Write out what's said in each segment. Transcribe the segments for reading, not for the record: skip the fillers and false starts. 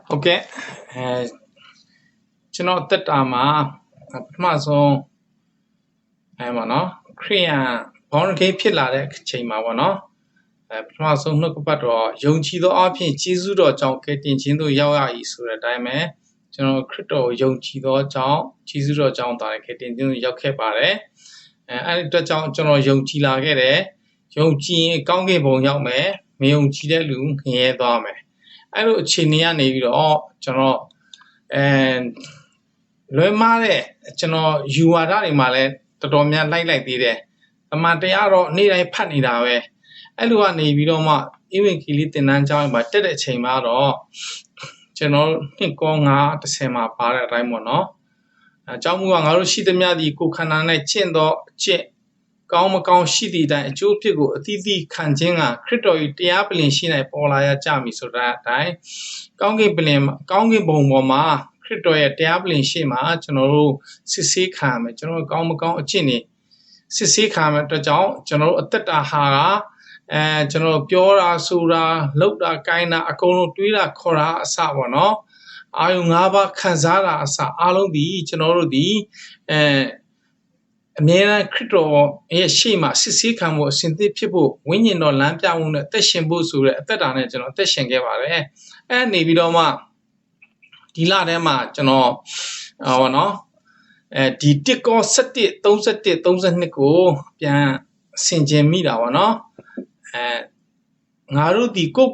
Ok,ကျွန်တော်တက်တာမှာပထမဆုံးပေါ့နော်ခရိယံဘောင်းကိဖြစ်လာတဲ့အချိန်မှာပေါ့နော်ပထမဆုံးနှုတ်ကပတ်တော်ယုံကြည်သောအဖြစ်ကျေးဇူးတော်ကြောင့်ကယ်တင်ခြင်းသို့ရောက်ရ၏ဆိုတဲ့အတိုင်းပဲကျွန်တော်ခရစ်တော်ယုံကြည်သောကြောင့်ကျေးဇူးတော်ကြောင့်တာကယ်တင်ခြင်းသို့ရောက်ခဲ့ပါတယ်အဲ့ဒီအတွက်ကြောင့်ကျွန်တော်ယုံကြည်လာခဲ့တယ်ယုံကြည်ရင်ကောင်းကင်ဘုံရောက်မယ်မယုံကြည်တဲ့လူငရဲသွားမယ်အဲ့လိုအခြေအနေကနေပြီးတော့ကျွန်တော်လွယ်မားတဲ့ကျွန်တော်ယူဝါဒတွေမှာလည်းတော်တော်များလိုက်သေးတယ်။အမှန်တရားတော့နေ့တိုင်းဖတ်နေတာပဲ။အဲ့လိုကနေပြီးတော့မှဧဝံဂေလိသင်တန်းကျောင်းမှာတက်တဲ့အချိန်မှာတော့ကျွန်တော်နှစ်ကော910မှာပါတဲ့အတိုင်းပေါ့နော်။အကြောင်းမူကငါတို့ရှိသမျှဒီကိုခန္ဓာနဲ့ကျင့်တော့အကျင့်ကောင်းမကောင်းရှိသည့်အတိုင်းအကျိုးဖြစ်ကိုအသီးသီးခံခြင်းကခရစ်တော်၏တရားပလင်ရှိနိုင်ပေါ်လာရကြမည်ဆိုတဲ့အတိုင်းကောင်းကင်ဘုံပေါ်မှာခရစ်တော်ရဲ့တရားပလင်ရှိမှာကျွန်တော်တို့စစ်ဆေးခံရမယ်ကျွန်တော်ကောင်းမကောင်းအကျင့်တွေစစ်ဆေးခံရမယ့်အတွက်ကြောင့်ကျွန်တော်တို့အသက်တာဟာကျွန်တော်ပြောတာဆိုတာလုပ်တာကိုင်းတာအကုန်လုံးတွေးတာခေါ်တာအစပေါ့နော်အာယု၅ပါးခံစားတာအစအားလုံးဒီကျွန်တော်တို့ဒီအမြဲတမ်းခရစ်တော်ရဲ့ရှေ့မှာစစ်ဆေးခံဖို့အစဉ်သစ်ဖြစ်ဖို့ဝိညာဉ်တော်လမ်းပြမှုနဲ့အသက်ရှင်ဖို့ဆိုတဲ့အသက်တာနဲ့ကျွန်တော်အသက်ရှင်ခဲ့ပါတယ်အဲ့နေပြီးတော့မှဒီလထဲမှာကျွန်တော်ဘောနော်ဒီတစ်ကော17 31 32ကိုပြန်ဆင်ခြင်မိတာပေါ့နော်ငါတို့ဒီကို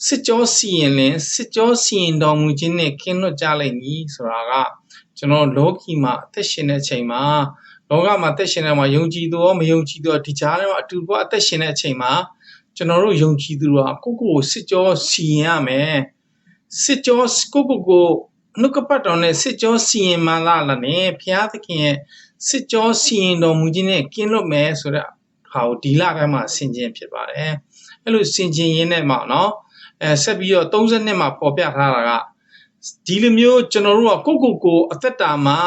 စစ်ကြောစီရင်လင်စစ်ကြောစီရင်တော်မူခြင်းနဲ့ကင်းလွတ်ကြလိမ့်မည်ဆိုတာကကျွန်တော်လောကီမှာအသက်ရှင်တဲ့အချိန်မှာလောကမှာအသက်ရှင်တဲ့မှာယုံကြည်သူရောမယုံကြည်သူရောဒီကြားထဲမှာအတူတူအသက်ရှင်တဲ့အချိန်မှာကျွန်တော်တို့ယုံကြည်သူတို့ကိုစစ်ကြောစီရင်ရမယ်စစ်ကြောကိုနှုတ်ကပတ်တော်နဲ့စစ်ကြောစီရင်မှလာနဲ့ဘုရားသခင်ရဲ့စစ်ကြောစီရင်တော်မူခြင်းနဲ့ကင်းလွတ်မယ်ဆိုတဲ့ဟာကိုဒီလထဲမှာဆင်ခြင်ဖြစ်ပါတယ်အဲ့လိုဆင်ခြင်ရင်းနဲ့မှာနော်ဆက်ပြီးတော့32မှာပေါ်ပြထားတာကဒီလိုမျိုးကျွန်တော်တို့ကကိုအသက်တာမှာ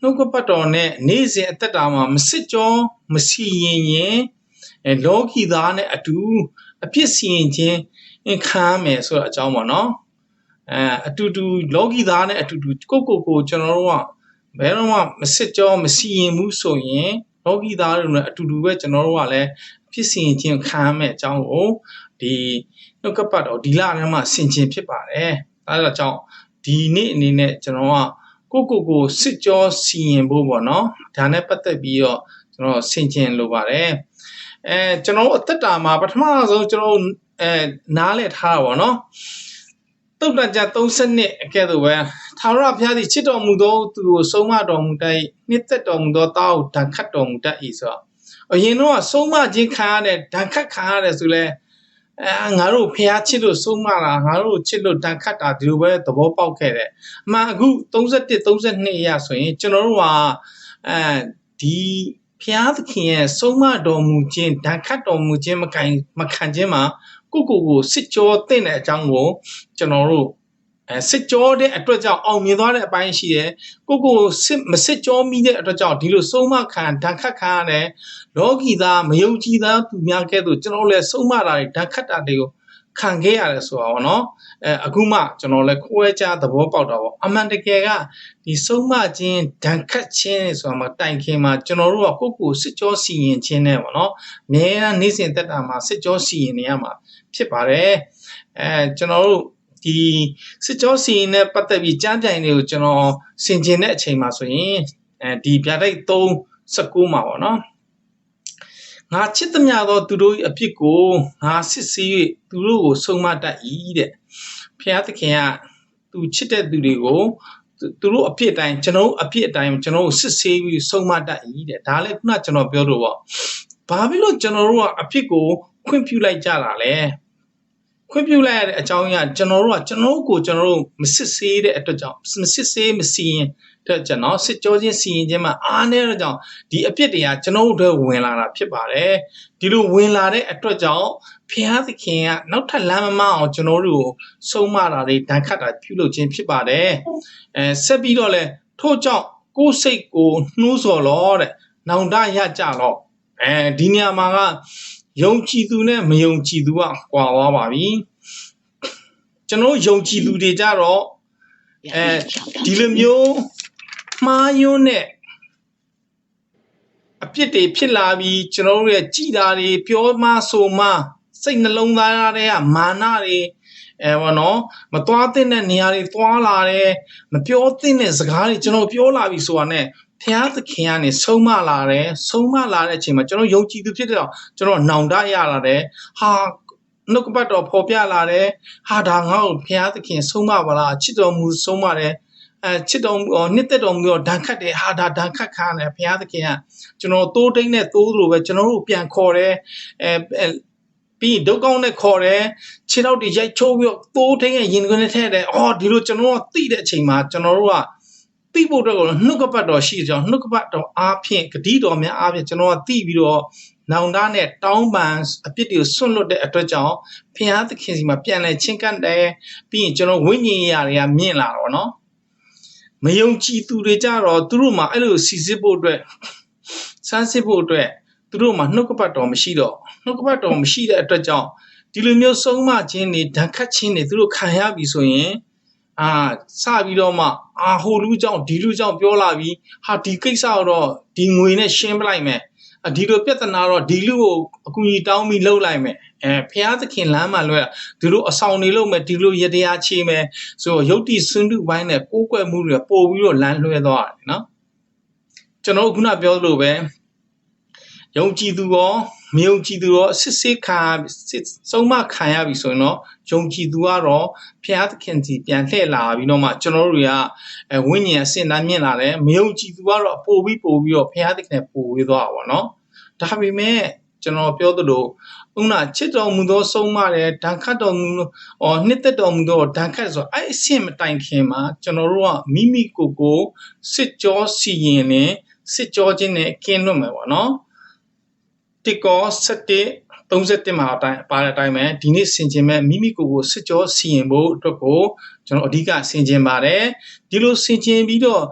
နှုတ်ကပတ်တော်နဲ့နေ့စဉ်အသက်တာမှာမစစ်ကြောမစီရင်လောကီသားနဲ့အတူအပြစ်စီရင်ခြင်းခံရမယ်ဆိုတဲ့အကြောင်းပေါ့နော်အတူတူလောကီသားနဲ့အတူတူကိုကျွန်တော်တို့ကဘယ်တော့မှမစစ်ကြောမစီရင်ဘူးဆိုရင်လောကီသားတွေနဲ့အတူတူပဲကျွန်တော်တို့ကလည်းဖြစ်စီရင်ခြင်းခံရမယ်အကြောင်းကိုဒီနှုတ်ကပတ်တော်ဒီလထဲမှာဆင်ခြင်ဖြစ်ပါတယ်အဲဒါကြောင့်ဒီနေ့အနေနဲ့ကျွန်တော်ကကိုစစ်ကြောစီရင်ဖို့ပေါ့နော်ဒါနဲ့ပတ်သက်ပြီးတော့ကျွန်တော်ဆင်ခြင်လိုပါတယ်ကျွန်တော်အသက်တာမှာပထမဆုံးကျွန်တော်နားလည်ထားတာပေါ့နော်တုတ်တကြ32အကဲ့သို့ပဲထာဝရဘုရားသည်ချစ်တော်မူသောသူကိုဆုံးမတော်မူတတ်၏နှစ်သက်တော်မူသောသားကိုဒဏ်ခတ်တော်မူတတ်၏ဆိုတော့အရင်တော့ဆုံးမခြင်းခံရတဲ့ဒဏ်ခတ်ခံရတယ်ဆိုလဲငါတို့ဘုရားချစ်လို့ဆုံးမတာငါတို့ချစ်လို့ဒဏ်ခတ်တာဒီလိုပဲသဘောပေါက်ခဲ့တယ်အမှန်အခု31 32ရဆိုရင်ကျွန်တော်တို့ကဒီဘုရားသခင်ရဲ့ဆုံးမတော်မူခြင်းဒဏ်ခတ်တော်မူခြင်းမခံခြင်းမှာကိုစစ်ကြောတဲ့တဲ့အကြောင်းကိုကျွန်တော်တို့စစ်ကြောတဲ့အတွက်ကြောင့်အောင်မြင်သွားတဲ့အပိုင်းရှိတယ်ကိုမစစ်ကြောမိတဲ့အတွက်ကြောင့်ဒီလိုဆုံးမခံဒဏ်ခတ်ခံရတယ်လောကီသားမယုံကြည်သားသူများကဲ့သို့ကျွန်တော်လည်းဆုံးမတာတွေဒဏ်ခတ်တာတွေကိုခံခဲ့ရတယ်ဆိုတာပေါ့နော်အခုမှကျွန်တော်လည်းခွဲခြားသဘောပေါက်တာပေါ့အမှန်တကယ်ကဒီဆုံးမခြင်းဒဏ်ခတ်ခြင်းဆိုတာမှာတိုင်ခင်မှာကျွန်တော်တို့ကကိုစစ်ကြောစီရင်ခြင်းနဲ့ပေါ့နော်အများအားနေ့စဉ်သက်တာမှာစစ်ကြောစီရင်နေရမှာဖြစ်ပါတယ်ကျွန်တော်တို့ဒီစစ်ကြောစီရင်နဲ့ပတ်သက်ပြီးကြမ်းပြိုင်တွေကိုကျွန်တော်ဆင်ခြင်တဲ့အချိန်မှာဆိုရင်ဒီဗျာဒိတ်3:19မှာပေါ့နော်ငါချစ်သမျှသောသူတို့၏အပြစ်ကိုငါစစ်ဆေး၍သူတို့ကိုဆုံးမတတ်၏တဲ့ဘုရားသခင်ကသူချစ်တဲ့သူတွေကိုသူတို့အပြစ်အတိုင်းကျွန်တော်အပြစ်အတိုင်းကျွန်တော်စစ်ဆေးပြီးဆုံးမတတ်၏တဲ့ဒါလည်းခုနကျွန်တော်ပြောလို့ပေါ့ဘာဖြစ်လို့ကျွန်တော်တို့ကအပြစ်ကိုခွင့်ပြုလိုက်ကြတာလဲခွင့်ပြုလိုက်ရတဲ့အကြောင်းအရာကျွန်တော်တို့မစစ်ဆေးတဲ့အတွက်ကြောင့်မစစ်ဆေးမစီရင်တဲ့ကျွန်တော်စစ်ကြောချင်းစီရင်ခြင်းမှာအားနည်းတဲ့ကြောင့်ဒီအပြစ်တွေကကျွန်တော်တို့ဝင်လာတာဖြစ်ပါတယ်ဒီလိုဝင်လာတဲ့အတွက်ကြောင့်ဘုရားသခင်ကနောက်ထပ်လမ်းမမအောင်ကျွန်တော်တို့ကိုဆုံးမတာတွေဒဏ်ခတ်တာပြုလုပ်ခြင်းဖြစ်ပါတယ်ဆက်ပြီးတော့လဲထို့ကြောင့်ကိုယ်စိတ်ကိုနှိုးဆော်လောတဲ့နောင်တရကြတော့ဒီနေရာမှာကယုံကြည်သူနဲ့မယုံကြည်သူကကွာသွားပါပြီ ကျွန်တော်ယုံကြည်သူတွေကြတော့ဒီလိုမျိုးမှားယွင်းတဲ့အပြစ်တွေဖြစ်လာပြီးကျွန်တော်တို့ရဲ့ကြည်တာတွေပြောမှဆိုမှစိတ်နှလုံးသားတွေကမာနတွေဘောနော်မသွားသင့်တဲ့နေရာတွေသွားလာတယ်မပြောသင့်တဲ့စကားတွေကျွန်တော်ပြောလာပြီဆိုတာနဲ့ဘုရားသခင်ကနေဆုံးမလာတယ်ဆုံးမလာတဲ့အချိန်မှာကျွန်တော်ယုံကြည်သူဖြစ်တဲ့တော့ကျွန်တော်နောင်တရလာတယ်ဟာနှုတ်ကပတ်တော်ဖော်ပြလာတယ်ဟာဒါငါ့ကိုဘုရားသခင်ဆုံးမပါလားချစ်တော်မူဆုံးမတယ်ချစ်တော်နှစ်သက်တော်မူတော့ဒဏ်ခတ်တယ်ဟာဒါဒဏ်ခတ်ခံတယ်ဘုရားသခင်ကကျွန်တော်တိုးတိတ်နဲ့တိုးလို့ပဲကျွန်တော်တို့ပြန်ခေါ်တယ်ပြီးဒုက္ကောင်းနဲ့ခေါ်တယ်ခြေထောက်တွေရိုက်ချိုးပြီးတော့တိုးထိန်ရဲ့ရင်ခွင်နဲ့ထည့်တယ်အော်ဒီလိုကျွန်တော်တို့သိတဲ့အချိန်မှာကျွန်တော်တို့ကသိဖို့အတွက်ကိုနှုတ်ကပတ်တော်ရှိကြအောင်နှုတ်ကပတ်တော်အားဖြင့်ဂတိတော်များအားဖြင့်ကျွန်တော်ကသိပြီးတော့နောင်တနဲ့တောင်းပန်အပြစ်တွေကိုဆွန့်လွတ်တဲ့အတွက်ကြောင့်ဘုရားသခင်စီမှာပြန်လဲချင်းကပ်တယ်ပြီးရင်ကျွန်တော်ဝိညာဉ်ရေးရာတွေကမြင့်လာတော့နော်မယုံကြည်သူတွေကြတော့သူတို့မှာအဲ့လိုစီစစ်ဖို့အတွက်စမ်းစစ်ဖို့အတွက်သူတို့မှာနှုတ်ကပတ်တော်မရှိတော့နှုတ်ကပတ်တော်မရှိတဲ့အတွက်ကြောင့်ဒီလိုမျိုးဆုံးမခြင်းတွေဓာတ်ခတ်ခြင်းတွေသူတို့ခံရပြီဆိုရင်စပြီးတော့မှဟိုလူကြောင့်ဒီလူကြောင့်ပြောလာပြီးဟာဒီကိစ္စတော့ဒီငွေနဲ့ရှင်းပလိုက်မယ်ဒီလိုပြဿနာတော့ဒီလူကိုအကူကြီးတောင်းပြီးလှုပ်လိုက်မယ်ဖျားသခင်လမ်းမှာလွဲသူတို့အဆောင်နေလို့မယ်ဒီလိုရတရားချေမယ်ဆိုတော့ယုတ်တိစွန်းတုပိုင်းနဲ့ကိုးကွယ်မှုတွေပို့ပြီးတော့လမ်းလွှဲသွားတယ်နော်ကျွန်တော်ခုနပြောသလိုပဲယုံကြည်သူရောမယုံကြည်သူရောစစ်စစ်ခံဆုံးမခံရပြီဆိုရင်တော့ယုံကြည်သူကတော့ဘုရားသခင်စီပြန်လှည့်လာပြီးတော့မှကျွန်တော်တို့တွေကဝိညာဉ်အစဉ်တန်းမြင့်လာတယ်မယုံကြည်သူကတော့ပို့ပြီးတော့ဘုရားသခင်ပို့ဝေးသွားတာပေါ့နော်ဒါပေမဲ့ကျွန်တော်ပြောသလိုဥနာချစ်တော်မူသောဆုံးမတယ်ဒဏ်ခတ်တော်မူနှစ်သက်တော်မူသောဒဏ်ခတ်ဆိုအဲ့အဆင့်မတိုင်ခင်မှာကျွန်တော်တို့ကမိမိကိုစစ်ကြောစီရင်နဲ့စစ်ကြောခြင်းနဲ့ကင်းလွတ်မယ်ပေါ့နော်တိကော7:31မှာပါတဲ့အတိုင်းပဲဒီနေ့ဆင်ခြင်မဲ့မိမိကိုစစ်ကြောစီရင်ဖို့အတွက်ကိုကျွန်တော်အဓိကဆင်ခြင်ပါတယ်ဒီလိုဆင်ခြင်ပြီးတော့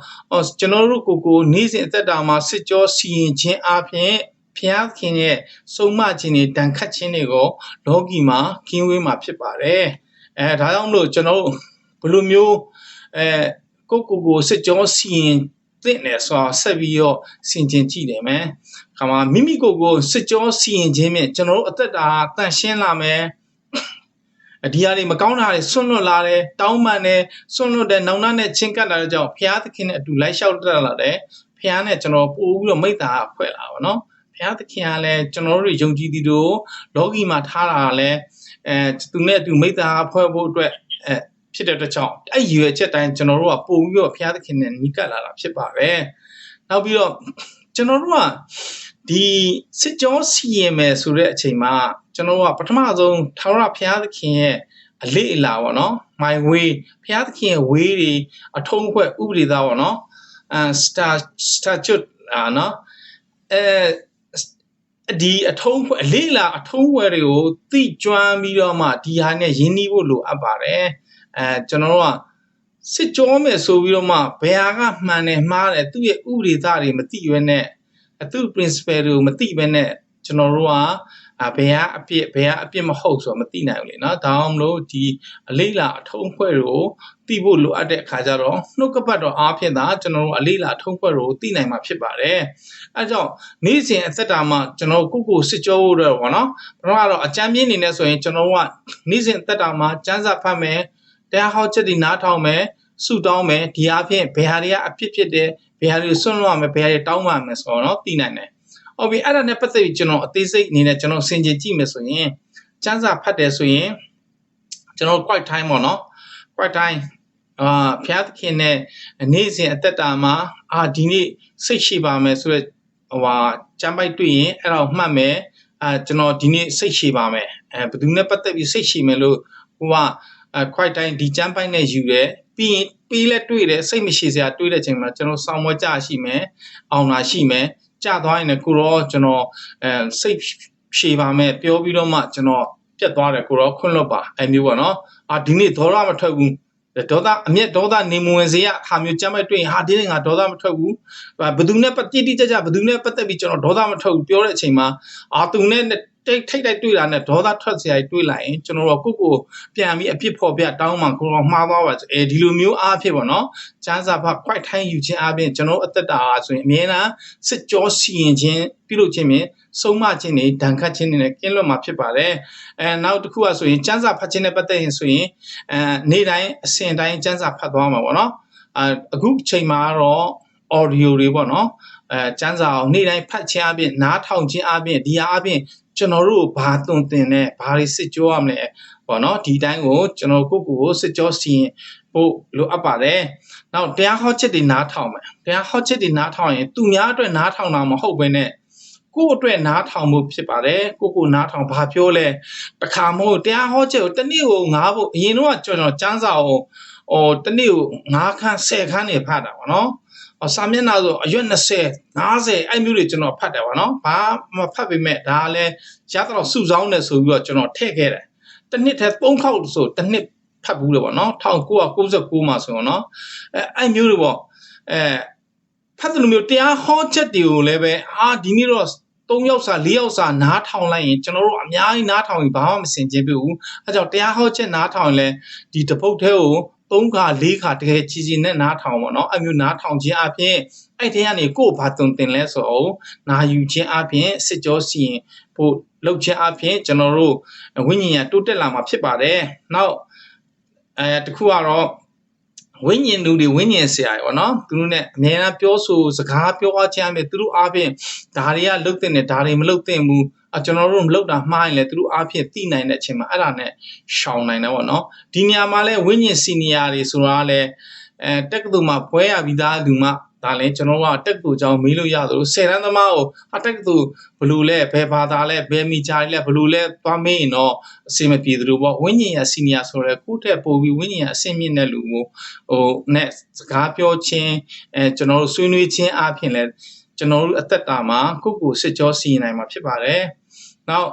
ကျွန်တော်တို့ကိုနေ့စဉ်အသက်တာမှာစစ်ကြောစီရင်ခြင်းအပြင်ဘုရားခင်ရဲ့ဆုံးမခြင်းတွေတန်ခတ်ခြင်းတွေကိုလောကီမှာကင်းဝေးမှာဖြစ်ပါတယ်ဒါကြောင့်မလို့ကျွန်တော်ဘယ်လိုမျိုးကိုစစ်ကြောစီရင်တဲ့နဲ့ဆိုဆက်ပြီးတော့ဆင်ခြင်ကြည့်တယ်မယ်ခါမှာမိမိကိုစစ်ကြောစီရင်ခြင်းဖြင့်ကျွန်တော်တို့အသက်တာတန့်ရှင်းလာမယ်ဒီဟာတွေမကောင်းတာတွေဆွန့်လွတ်လာတယ်တောင်းပန်တယ်ဆွန့်လွတ်တယ်နောင်တနဲ့ချင်းကပ်လာတဲ့ကြောင့်ဘုရားသခင်နဲ့အတူလိုက်လျှောက်တက်လာတယ်ဘုရားနဲ့ကျွန်တော်ပို့ပြီးတော့မိတ္တာဖွဲ့လာပါတော့ဘုရားသခင်ကလည်းကျွန်တော်တို့ယုံကြည်သူတို့လောကီမှာထားတာလည်းသူနဲ့အတူမိတ္တာဖွဲ့ဖို့အတွက်ဖြစ်တဲ့အတွက်ကြောင့်အဲ့ရွယ်ချက်တိုင်းကျွန်တော်တို့ကပို့ပြီးတော့ဘုရားသခင်နဲ့နီးကပ်လာတာဖြစ်ပါတယ်နောက်ပြီးတော့ကျွန်တော်တို့ကဒီစစ်ကြောစီရင်မယ်ဆိုတဲ့အချိန်မှာကျွန်တော်ကပထမဆုံးထာဝရဘုရားသခင်ရဲ့အလေးအလာပေါ့နော် my way ဘုရားသခင်ရဲ့ way တွေအထုံးအဖွဲ့ဥပဒေသားပေါ့နော်statute နော်ဒီအထုံးဖွဲ့အလေးအလာအထုံးဖွဲ့တွေကိုသိကျွမ်းပြီးတော့မှဒီဟာနဲ့ယဉ်နှီးဖို့လိုအပ်ပါတယ်ကျွန်တော်တို့ကစစ်ကြောမယ်ဆိုပြီးတော့မှဘယ်ဟာကမှန်တယ်မှားတယ်သူ့ရဲ့ဥပဒေသားတွေမသိဘဲနဲ့သူ့ principle တွေကိုမသိဘဲနဲ့ကျွန်တော်တို့ကဘယ်ဟာအပြစ်မဟုတ်ဆိုတော့မသိနိုင်ဘူးလေနော်ဒါအောင်မလို့ဒီအလေးလာအထုံးဖွဲ့ကိုသိဖို့လိုအပ်တဲ့အခါကျတော့နှုတ်ကပတ်တော်အားဖြင့်သာကျွန်တော်တို့အလေးလာအထုံးဖွဲ့ကိုသိနိုင်မှာဖြစ်ပါတယ်အဲကြောင့်နေ့စဉ်အသက်တာမှာကျွန်တော်ကိုစစ်ကြောဖို့တော့ဗောနော်ဘယ်တော့ကတော့အကြမ်းပြင်းနေနေဆိုရင်ကျွန်တော်ကနေ့စဉ်အသက်တာမှာစံစာဖတ်မယ်တရားဟောချက်တွေနားထောင်မယ်ဆုတောင်းမယ်ဒီအားဖြင့်ဘယ်ဟာတွေကအဖြစ်ဖြစ်တယ်ဘယ်ဟာတွေဆွန့်လွတ်ရမယ်ဘယ်ဟာတွေတောင်းပါမယ်ဆိုတော့နော်သိနိုင်တယ်ဟုတ်ပြီအဲ့ဒါနဲ့ပတ်သက်ပြီးကျွန်တော်အသေးစိတ်အနေနဲ့ကျွန်တော်ဆင်ခြင်ကြည့်မယ်ဆိုရင်စံစာဖတ်တယ်ဆိုရင်ကျွန်တော် quiet time ပေါ့နော် quiet time ဘုရားသခင်နဲ့နေ့စဉ်အသက်တာမှာဒီနေ့စိတ်ရှိပါမယ်ဆိုတော့ကျမ်းပိုက်တွေ့ရင်အဲ့ဒါကိုမှတ်မယ်ကျွန်တော်ဒီနေ့စိတ်ရှိပါမယ်ဘယ်သူနဲ့ပတ်သက်ပြီးစိတ်ရှိမယ်လို့ဟိုကquiet time ဒီကျမ်းပိုက်နဲ့ယူတယ်ပြီးရင်ပေးလဲတွေ့တယ်စိတ်မရှိစရာတွေ့တဲ့ချိန်မှာကျွန်တော်ဆောင်းမွကြရှိမယ်အောင်တာရှိမယ်ကြသွားရင်လည်းကိုရောကျွန်တော်စိတ်ရှည်ပါမယ်ပြောပြီးတော့မှကျွန်တော်ပြတ်သွားတယ်ကိုရောခွင့်လွတ်ပါအဲမျိုးပေါ့နော်ဒီနေ့ဒေါသမထွက်ဘူးဒေါသအမျက်ဒေါသနေမဝင်စေရဟာမျိုးကြမ်းမဲ့တွေ့ရင်ဒီနေ့ငါဒေါသမထွက်ဘူးဘယ်သူနဲ့တိတိကျကျဘယ်သူနဲ့ပတ်သက်ပြီးကျွန်တော်ဒေါသမထွက်ဘူးပြောတဲ့အချိန်မှာသူနဲ့ ထိတ်တိုက်တွေ့တာနဲ့ဒေါသထွက်စရာတွေ့လိုက်ရင်ကျွန်တော်တို့ကိုပြန်ပြီးအပြစ်ဖော်ပြတောင်းမှကိုတော့မှားသွားပါဒီလိုမျိုးအားဖြင့်ပေါ့နော်ကျန်းစာဖတ်ခွိုက်ထိုင်းယူခြင်းအားဖြင့်ကျွန်တော်အသက်တာဆိုရင်အမြဲတမ်းစစ်ကြောစီရင်ခြင်းပြုလုပ်ခြင်းဖြင့်ဆုံးမခြင်းတွေဒဏ်ခတ်ခြင်းတွေနဲ့ကင်းလွတ်မှာဖြစ်ပါတယ်နောက်တစ်ခုကဆိုရင်ကျန်းစာဖတ်ခြင်းနဲ့ပတ်သက်ရင်ဆိုရင်နေ့တိုင်းအစဉ်တိုင်းကျန်းစာဖတ်သွားမှာပေါ့နော်အခုချိန်မှာတော့ audio တွေပေါ့နော်ကျန်းစာအောင်နေ့တိုင်းဖတ်ခြင်းအပြင်နားထောင်ခြင်းအပြင်ဒီအပြင်ကျွန်တော်တို့ဘာသွန်သင်နဲ့ဘာတွေစစ်ကြောရမလဲပေါ့နော်ဒီတိုင်းကိုကျွန်တော်ကိုစစ်ကြောစီရင်ဖို့လိုအပ်ပါတယ်နောက်တရားဟောချက်တွေနားထောင်မယ်တရားဟောချက်တွေနားထောင်ရင်သူများအတွက်နားထောင်တာမဟုတ်ဘဲနဲ့ကိုယ့်အတွက်နားထောင်မှုဖြစ်ပါတယ်ကိုနားထောင်ဘာပြောလဲတခါမဟုတ်တရားဟောချက်ကိုတနေ့ကိုငါဖို့အရင်တော့ကျွန်တော်ကျန်းစာကိုတနေ့ကို9ခန်း10ခန်းနေဖတ်တာပေါ့နော်စာမျက်နှာဆိုအရွက်20 50အဲ့မျိုးတွေကျွန်တော်ဖတ်တယ်ပေါ့နော်ဘာမဖတ်ပေမဲ့ဒါလည်းရတော့စုဆောင်းတယ်ဆိုပြီးတော့ကျွန်တော်ထည့်ခဲ့တယ်တစ်နှစ်ထဲ3ခေါက်ဆိုတစ်နှစ်ဖတ်ဘူးလေပေါ့နော်1999မှာဆိုတော့နော်အဲ့မျိုးတွေပေါ့ဖတ်တယ်လို့မျိုးတရားဟောချက်တွေကိုလည်းပဲဒီနေ့တော့3ယောက်စာ4ယောက်စာနားထောင်လိုက်ရင်ကျွန်တော်တို့အများကြီးနားထောင်ရင်ဘာမှမစင်ကြဘူးအဲကြောင့်တရားဟောချက်နားထောင်ရင်လည်းဒီတပုတ်ထဲကို3ခါ4ခါတကယ်ချီချီနဲ့နားထောင်ပေါ့နော်အမျိုးနားထောင်ခြင်းအပြင်အဲ့ထဲကနေကိုယ်ဘာသွန်သင်လဲဆိုတော့နာယူခြင်းအပြင်စစ်ကြောစီရင်ဖို့လုပ်ခြင်းအပြင်ကျွန်တော်တို့ဝိညာဉ်ရတိုးတက်လာမှာဖြစ်ပါတယ်နောက်တခုကတော့ဝိညာဉ်လူတွေဝိညာဉ်ဆရာပေါ့နော်သူတို့ ਨੇ အများအားပြောဆိုစကားပြောအားခြင်းအပြင်သူတို့အားဖြင့်ဒါတွေကလုတ်တဲ့နဲ့ဒါတွေမလုတ်တဲ့ဘူးကျွန်တော်တို့မလုတ်တာမှားရင်လည်းသူတို့အားဖြင့်သိနိုင်တဲ့အချိန်မှာအဲ့ဒါနဲ့ရှောင်နိုင်တယ်ပေါ့နော်ဒီနေရာမှာလဲဝိညာဉ်စီနီယာတွေဆိုတာလဲတက်ကတူမှာပွဲရပြီးသားလူမှဒါလည်းကျွန်တော်ကတက်ကူကြောင်းမေးလို့ရသလို10တန်းသမားကိုတက်ကူဘလူလဲဘယ်ဘာသာလဲဘယ်မီဂျာလဲဘလူလဲသွားမေးရင်တော့အစင်မပြေသလိုပေါ့ဝိညာဉ်ရစီနီယာဆိုရဲကိုတက်ပို့ပြီးဝိညာဉ်ရအစင်မြင့်တဲ့လူမျိုးနဲ့စကားပြောခြင်းကျွန်တော်တို့ဆွေးနွေးခြင်းအပြင်လဲကျွန်တော်တို့အသက်တာမှာကိုစစ်ကြောစီရင်နိုင်မှာဖြစ်ပါတယ်နောက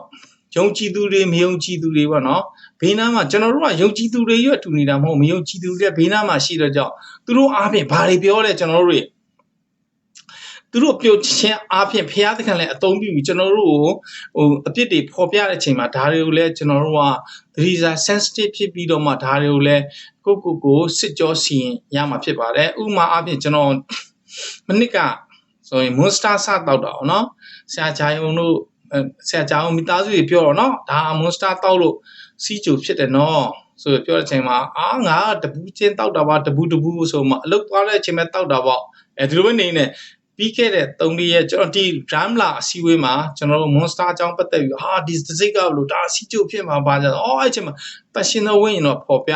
်ယုံကြည်သူတွေမယုံကြည်သူတွေပေါ့နော်ဘေးနားမှာကျွန်တော်တို့ကယုံကြည်သူတွေရွတ်တူနေတာမဟုတ်မယုံကြည်သူတွေဘေးနားမှာရှိတော့ကြောင့်သူတို့အားဖြင့်ဘာတွေပြောလဲကျွန်တော်တို့သူတို့ပြောချင်းအားဖြင့်ဖျားသခင်လည်းအသုံးပြုပြီးကျွန်တော်တို့ကိုအပြစ်တွေဖော်ပြတဲ့အချိန်မှာဒါတွေကိုလည်းကျွန်တော်တို့ကသတိစား sensitive ဖြစ်ပြီးတော့မှဒါတွေကိုလည်းကိုစစ်ကြောစီရင်ရမှာဖြစ်ပါတယ်ဥပမာအားဖြင့်ကျွန်တော်မနစ်ကဆိုရင် monster စတောက်တာပေါ့နော်ဆရာချာယုံတို့ဆရာချာယုံမိသားစုတွေပြောတော့နော်ဒါ monster တောက်လို့စီးကြိုဖြစ်တယ်နော်ဆိုပြောတဲ့အချိန်မှာငါတပူးချင်းတောက်တာပါတပူးဆိုမှအလုတ်သွားတဲ့အချိန်မှာတောက်တာပေါ့ဒီလိုပဲနေနေပြီးခဲ့တဲ့3ရက်ကျွန်တော်ဒီ drum လာအစည်းအဝေးမှာကျွန်တော်တို့ monster အကြောင်းပတ်သက်ပြီးဒီတစိတ်ကဘလို့ဒါစီးကြိုဖြစ်မှာပါကြတော့အဲ့ချိန်မှာ passional ဝင်ရင်တော့ပေါ်ပြ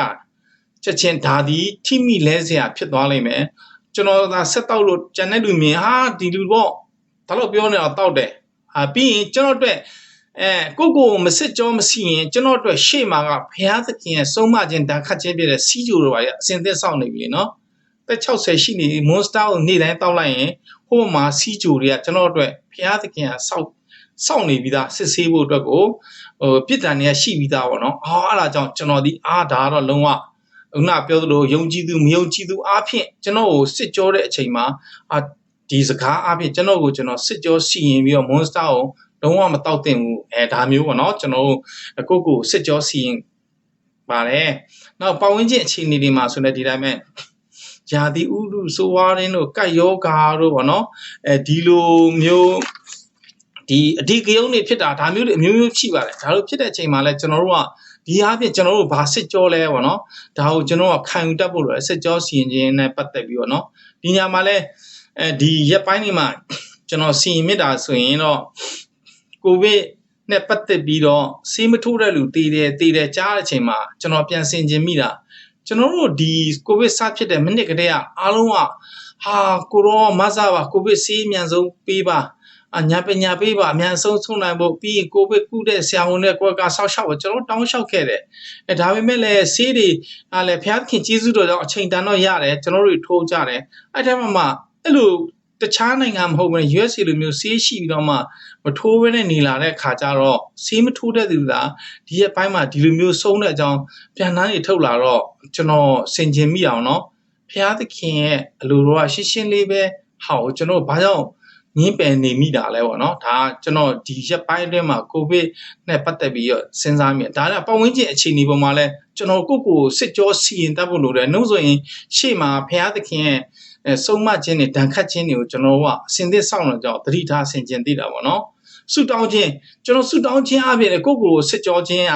ချက်ချင်းဒါဒီထိမိလဲစရာဖြစ်သွားလိမ့်မယ်ကျွန်တော်သာဆက်တောက်လို့ကျန်တဲ့လူမြင်ဒီလူပေါ့ဒါလို့ပြောနေတော့တောက်တယ်ပြီးရင်ကျွန်တော်အတွက်ကိုမစစ်ကြောမစီရင်ကျွန်တော်အတွက်ရှေ့မှာကဘုရားသခင်ရဲ့ဆုံးမခြင်းတန်ခတ်ခြင်းပြတဲ့စီးကြိုတွေပါရအစင်သက်ဆောင်နေပြီလေနော်တက်60ရှိနေ monster ကိုနေ့တိုင်းတောက်လိုက်ရင်ဟိုမှာစီးကြိုတွေကကျွန်တော်အတွက်ဘုရားသခင်ကစောင့်နေပြီးသားစစ်ဆေးဖို့အတွက်ကိုပြစ်ဒဏ်တွေကရှိပြီးသားပေါ့နော်အဲ့ဒါကြောင့်ကျွန်တော်ဒီဒါကတော့လုံးဝခုနပြောသလိုယုံကြည်သူမယုံကြည်သူအားဖြင့်ကျွန်တော်ကိုစစ်ကြောတဲ့အချိန်မှာဒီစကားအားဖြင့်ကျွန်တော်စစ်ကြောစီရင်ပြီးတော့ monster ကိုလုံးဝမတောက်သင့်ဘူးဒါမျိုးပေါ့နော်ကျွန်တော်ကိုစစ်ကြောစီရင်ပါတယ်နောက်ပတ်ဝန်းကျင်အခြေအနေတွေမှာဆိုလည်းဒီတိုင်းပဲဇာတိဥဒုဆိုဝါရင်းတို့ကတ်ယောဂါတို့ပေါ့နော်ဒီလိုမျိုးဒီအဓိကယုံတွေဖြစ်တာဒါမျိုးတွေအမျိုးမျိုးရှိပါတယ်ဒါလိုဖြစ်တဲ့အချိန်မှာလဲကျွန်တော်တို့ကဒီအားဖြင့်ကျွန်တော်တို့ဘာစစ်ကြောလဲပေါ့နော်ဒါကိုကျွန်တော်ကခံယူတတ်ဖို့လိုစစ်ကြောစီရင်ခြင်းနဲ့ပတ်သက်ပြီးတော့နော်ဒီညမှာလဲဒီရက်ပိုင်းတွေမှာကျွန်တော်စီရင်မြစ်တာဆိုရင်တော့ကိုဗစ်နဲ့ပတ်သက်ပြီးတော့ဆေးမထိုးတဲ့လူတည်တယ်ကြားတဲ့အချိန်မှာကျွန်တော်ပြန်ဆင်ခြင်မိတာကျွန်တော်တို့ဒီကိုဗစ်စဖြစ်တဲ့မိနစ်ကတည်းကအားလုံးကကိုရောမဆာပါကိုဗစ်ဆေးအမြန်ဆုံးပေးပါညာပညာပေးပါအမြန်ဆုံးဆုံးနိုင်ဖို့ပြီးကိုဗစ်ကုတဲ့ဆရာဝန်တွေကဆောက်ရှောက်ပါကျွန်တော်တောင်းလျှောက်ခဲ့တယ်ဒါပေမဲ့လည်းဆေးတွေလည်းဘုရားသခင်ကျေးဇူးတော်ကြောင့်အချိန်တန်တော့ရတယ်ကျွန်တော်တို့ထိုးကြတယ်အဲ့ဒါမှအဲ့လိုတခြားနိုင်ငံမဟုတ်ဘူး USA လိုမျိုးဆေးရှိပြီးတော့မှမထိုးဘဲနဲ့နေလာတဲ့ခါကျတော့ဆေးမထိုးတဲ့သူလားဒီရက်ပိုင်းမှာဒီလိုမျိုးဆုံးတဲ့အကြောင်းပြန်နှမ်းတွေထုတ်လာတော့ကျွန်တော်ဆင်ခြင်မိအောင်နော်ဘုရားသခင်ရဲ့အလိုတော်ကရှင်းရှင်းလေးပဲကျွန်တော်ဘာကြောင့် ငင်းပယ်နေမိတာလဲပေါ့နော်ဒါကျွန်တော်ဒီရက်ပိုင်းအတွင်းမှာကိုဗစ်နဲ့ပတ်သက်ပြီးတော့စဉ်းစားမိဒါကပတ်ဝန်းကျင်အခြေအနေပေါ်မှာလဲကျွန်တော်ကိုစစ်ကြောစီရင်တတ်ဖို့လိုတယ်နှုတ်ဆိုရင်ရှေ့မှာဘုရားသခင်ရဲ့ဆုံးမခြင်းတွေဒဏ်ခတ်ခြင်းတွေကိုကျွန်တော်ကအစဉ်သစ်စောင့်နေကြအောင်သတိထားဆင်ခြင်သိတာပေါ့နော်ဆုတောင်းခြင်းကျွန်တော်ဆုတောင်းခြင်းအပြင်ကိုစစ်ကြောခြင်း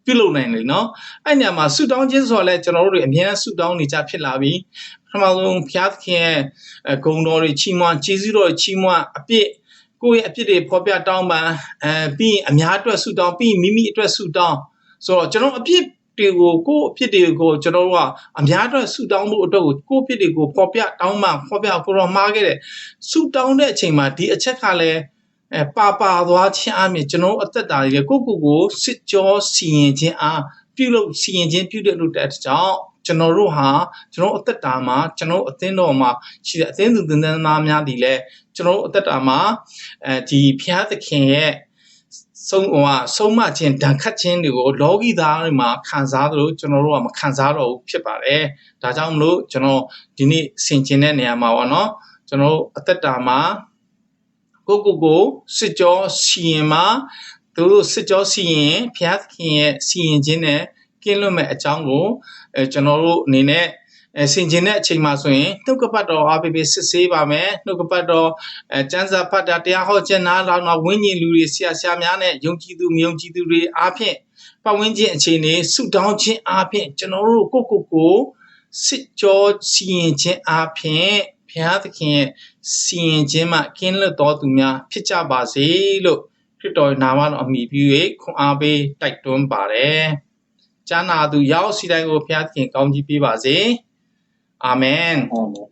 ပြုလုပ်နိုင်တယ်နော်အဲ့ညမှာဆုတောင်းခြင်းဆိုတော့လဲကျွန်တော်တို့တွေအများဆုတောင်းနေကြဖြစ်လာပြီပထမဆုံးဘုရားသခင်ရဲ့ဂုဏ်တော်တွေချီးမွမ်းကျေးဇူးတော်ချီးမွမ်းအပြည့်ကိုယ့်ရဲ့အပြစ်တွေဖော်ပြတောင်းပန်ပြီးအများအတွက်ဆုတောင်းပြီးမိမိအတွက်ဆုတောင်းဆိုတော့ကျွန်တော်အပြစ်တွေကိုကိုယ့်အဖြစ်တွေကိုကျွန်တော်တို့ကအများအတွက်ဆုတောင်းမှုအတွက်ကိုယ့်အဖြစ်တွေကိုဖော်ပြတောင်းမှဖော်ပြကိုတော့မှားခဲ့တယ်ဆုတောင်းတဲ့အချိန်မှာဒီအချက်ကလည်းပါသွားခြင်းအပြင်ကျွန်တော်အသက်တာတွေကိုစစ်ကြောစီရင်ခြင်းအားပြုလုပ်စီရင်ခြင်းပြုတဲ့လို့တဲ့ကြောင့်ကျွန်တော်တို့ဟာကျွန်တော်အသက်တာမှာကျွန်တော်အသင်းတော်မှာရှိတဲ့အသင်းသူသင်တန်းသားများဒီလဲကျွန်တော်အသက်တာမှာဒီဘုရားသခင်ရဲ့ဆုံးမခြင်းဒဏ်ခတ်ခြင်းတွေကိုလောကီသားတွေမှာခံစားသလိုကျွန်တော်တို့ကမခံစားတော့ဘူးဖြစ်ပါတယ်ဒါကြောင့်မလို့ကျွန်တော်ဒီနေ့ဆင်ခြင်တဲ့နေရာမှာပေါ့နော်ကျွန်တော်အသက်တာမှာကိုစစ်ကြောစီရင်မှာသူတို့စစ်ကြောစီရင်ဘုရားသခင်ရဲ့စီရင်ခြင်းနဲ့ကင်းလွတ်မဲ့အကြောင်းကိုကျွန်တော်တို့အနေနဲ့ဆင်ခြင်တဲ့အချိန်မှာဆိုရင်နှုတ်ကပတ်တော်အားပေးစစ်ဆေးပါမယ်နှုတ်ကပတ်တော်ကျမ်းစာဖတ်တာတရားဟောခြင်းနားလောင်ဝိညာဉ်လူတွေဆရာများနဲ့ယုံကြည်သူမယုံကြည်သူတွေအားဖြင့်ပတ်ဝန်းကျင်အခြေအနေဆုတောင်းခြင်းအားဖြင့်ကျွန်တော်တို့ကိုစစ်ကြောစီရင်ခြင်းအားဖြင့်ဘုရားသခင်ရဲ့စီရင်ခြင်းမှကင်းလွတ်တော်သူများဖြစ်ကြပါစေလို့ခရစ်တော်နာမတော်အမိပြု၍ခွန်အားပေးတိုက်တွန်းပါတယ်။ကျမ်းနာသူရောက်စီတိုင်းကိုဘုရားသခင်ကောင်းချီးပေးပါစေ။အာမင်။